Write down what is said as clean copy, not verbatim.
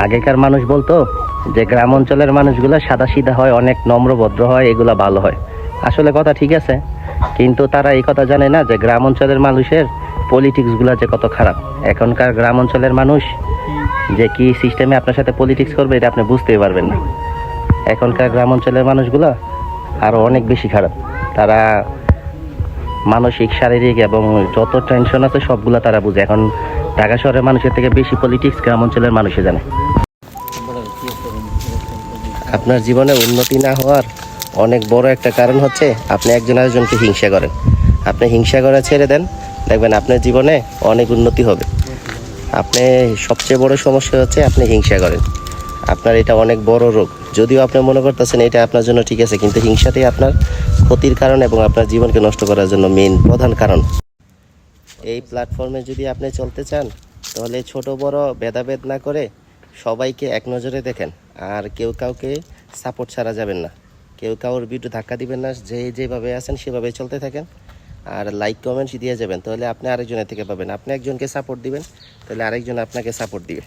আগেকার মানুষ বলতো যে গ্রাম অঞ্চলের মানুষগুলো সাদাসিধা হয়, অনেক নম্রভদ্র হয়, এগুলা ভালো হয়। আসলে কথা ঠিক আছে, কিন্তু তারা এই কথা জানে না যে গ্রাম অঞ্চলের মানুষের পলিটিক্সগুলো যে কত খারাপ। এখনকার গ্রাম অঞ্চলের মানুষ যে কি সিস্টেমে আপনার সাথে পলিটিক্স করবে এটা আপনি বুঝতেই পারবেন না। এখনকার গ্রাম অঞ্চলের মানুষগুলো আরও অনেক বেশি খারাপ। তারা মানসিক, শারীরিক এবং যত টেনশন আছে সবগুলো তারা বুঝে। এখন ঢাকা শহরের মানুষের থেকে বেশি পলিটিক্স গ্রাম অঞ্চলের মানুষে জানে। আপনার জীবনে উন্নতি না হওয়ার অনেক বড় একটা কারণ হচ্ছে আপনি একজন আরেকজনকে হিংসা করেন। আপনি হিংসা করা ছেড়ে দেন, দেখবেন আপনার জীবনে অনেক উন্নতি হবে। আপনি সবচেয়ে বড় সমস্যা হচ্ছে আপনি হিংসা করেন। আপনার এটা অনেক বড় রোগ। যদিও আপনি মনে করতেছেন এটা আপনার জন্য ঠিক আছে, কিন্তু হিংসাটাই আপনার ক্ষতির কারণ এবং আপনার জীবনকে নষ্ট করার জন্য মেইন প্রধান কারণ। এই প্ল্যাটফর্মে যদি আপনি চলতে চান তাহলে ছোট বড় ভেদাভেদ না করে সবাইকে এক নজরে দেখেন। আর কেউ কাউকে সাপোর্ট ছাড়া যাবেন না, কেউ কাউর ভিডিও ধাক্কা দিবেন না। যেভাবে আছেন সেভাবে চলতে থাকেন আর লাইক কমেন্টস দিয়ে যাবেন, তাহলে আপনি আরেকজনের থেকে পাবেন। আপনি একজনকে সাপোর্ট দিবেন, তাহলে আরেকজন আপনাকে সাপোর্ট দিবে।